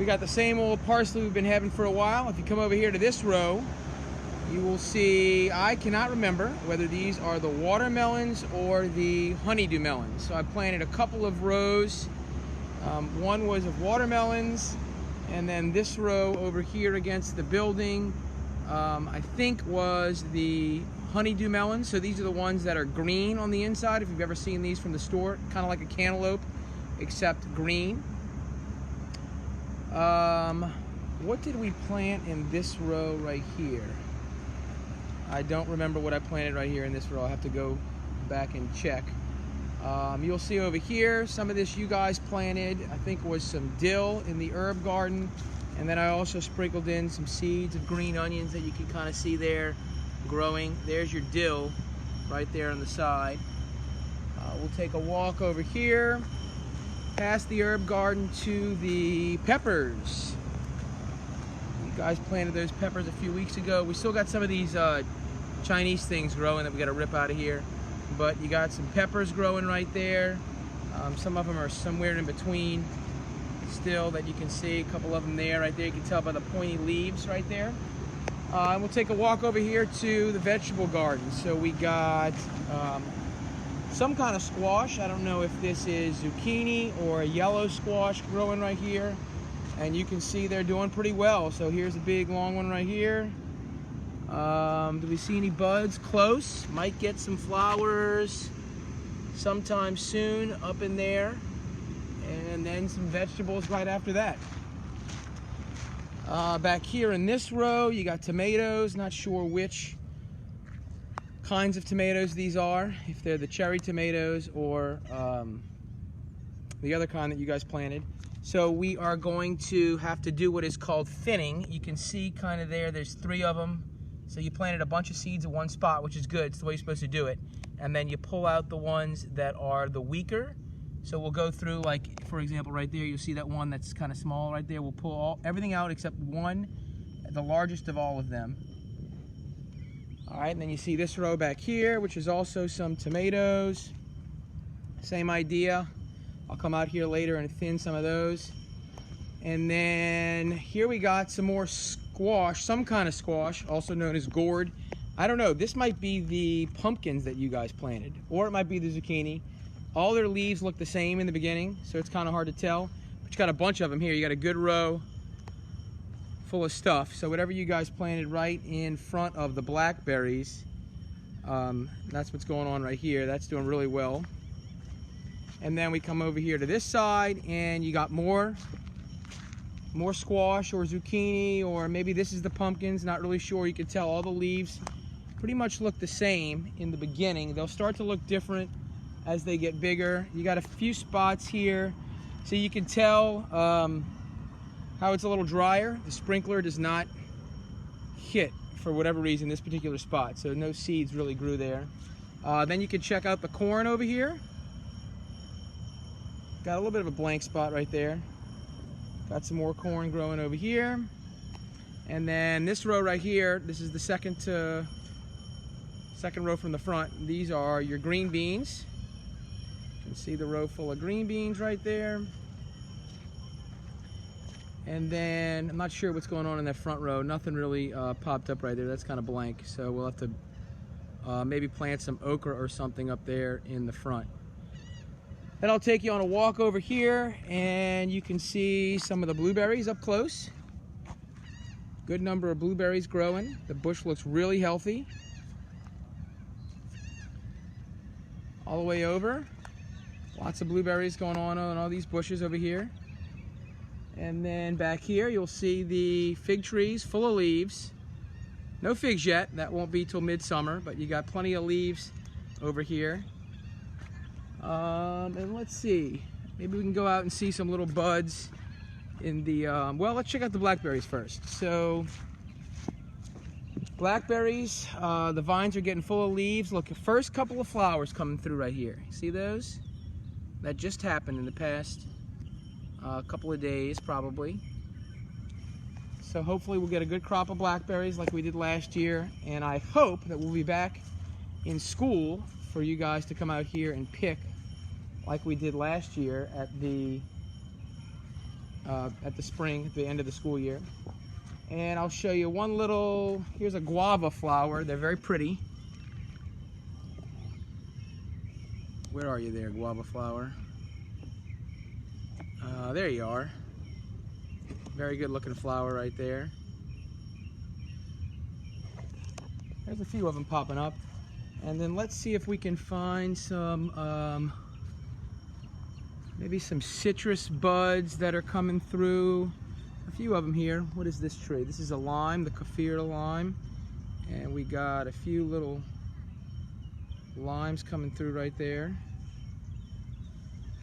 We got the same old parsley we've been having for a while. If you come over here to this row, you will see, I cannot remember whether these are the watermelons or the honeydew melons. So I planted a couple of rows. One was of watermelons, and then this row over here against the building, I think was the honeydew melons. So these are the ones that are green on the inside. If you've ever seen these from the store, kind of like a cantaloupe, except green. What did we plant in this row right here? I don't remember what I planted right here in this row. I'll have to go back and check. You'll see over here, some of this you guys planted, I think was some dill in the herb garden. And then I also sprinkled in some seeds of green onions that you can kind of see there growing. There's your dill right there on the side. We'll take a walk over here, past the herb garden to the peppers. You guys planted those peppers a few weeks ago. We still got some of these Chinese things growing that we got to rip out of here. But you got some peppers growing right there. Some of them are somewhere in between still that you can see. A couple of them there, right there. You can tell by the pointy leaves right there. And we'll take a walk over here to the vegetable garden. So we got some kind of squash. I don't know if this is zucchini or a yellow squash growing right here. And you can see they're doing pretty well. So here's a big long one right here. Do we see any buds? Close. Might get some flowers sometime soon up in there. And then some vegetables right after that. Back here in this row, you got tomatoes. Not sure which kinds of tomatoes these are. If they're the cherry tomatoes or the other kind that you guys planted. So we are going to have to do what is called thinning. You can see kind of there's 3 of them. So you planted a bunch of seeds in one spot, which is good. It's the way you're supposed to do it. And then you pull out the ones that are the weaker. So we'll go through, like, for example, right there, you'll see that one that's kind of small right there. We'll pull everything out except one, the largest of all of them. All right, and then you see this row back here, which is also some tomatoes. Same idea. I'll come out here later and thin some of those. And then here we got some more squash, some kind of squash, also known as gourd. I don't know, this might be the pumpkins that you guys planted, or it might be the zucchini. All their leaves look the same in the beginning, so it's kind of hard to tell. But you got a bunch of them here. You got a good row full of stuff. So whatever you guys planted right in front of the blackberries, that's what's going on right here. That's doing really well. And then we come over here to this side, and you got more squash or zucchini, or maybe this is the pumpkins, not really sure. You can tell all the leaves pretty much look the same in the beginning. They'll start to look different as they get bigger. You got a few spots here, so you can tell how it's a little drier. The sprinkler does not hit for whatever reason this particular spot, so no seeds really grew there. Then you can check out the corn over here. Got a little bit of a blank spot right there. Got some more corn growing over here. And then this row right here, this is the second row from the front. These are your green beans. You can see the row full of green beans right there. And then, I'm not sure what's going on in that front row. Nothing really popped up right there. That's kind of blank. So we'll have to maybe plant some okra or something up there in the front. Then I'll take you on a walk over here, and you can see some of the blueberries up close. Good number of blueberries growing. The bush looks really healthy. All the way over. Lots of blueberries going on all these bushes over here. And then back here, you'll see the fig trees full of leaves. No figs yet. That won't be till midsummer, but you got plenty of leaves over here. And let's see, maybe we can go out and see some little buds in the, well, let's check out the blackberries first. So, blackberries, the vines are getting full of leaves. Look, the first couple of flowers coming through right here. See those? That just happened in the past couple of days, probably. So hopefully we'll get a good crop of blackberries like we did last year. And I hope that we'll be back in school for you guys to come out here and pick like we did last year at the at the end of the school year. And I'll show you one little, here's a guava flower. They're very pretty. Where are you there, guava flower? There you are. Very good looking flower right there. There's a few of them popping up. And then let's see if we can find some, maybe some citrus buds that are coming through. A few of them here. What is this tree? This is a lime, the Kaffir Lime. And we got a few little limes coming through right there.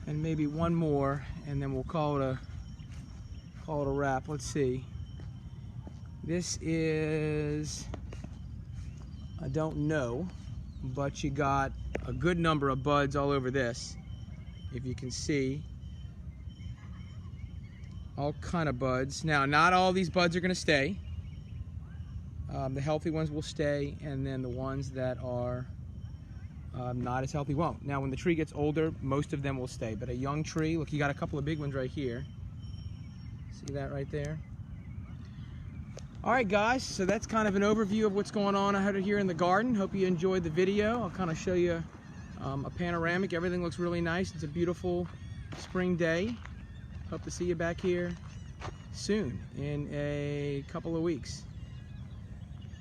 And maybe one more, and then we'll call it a wrap. Let's see. This is, I don't know, but you got a good number of buds all over this. If you can see, all kind of buds. Now, not all these buds are going to stay. The healthy ones will stay, and then the ones that are not as healthy won't. Now, when the tree gets older, most of them will stay. But a young tree, look, you got a couple of big ones right here. See that right there? All right, guys, so that's kind of an overview of what's going on out here in the garden. Hope you enjoyed the video. I'll kind of show you a panoramic. Everything looks really nice. It's a beautiful spring day. Hope to see you back here soon in a couple of weeks.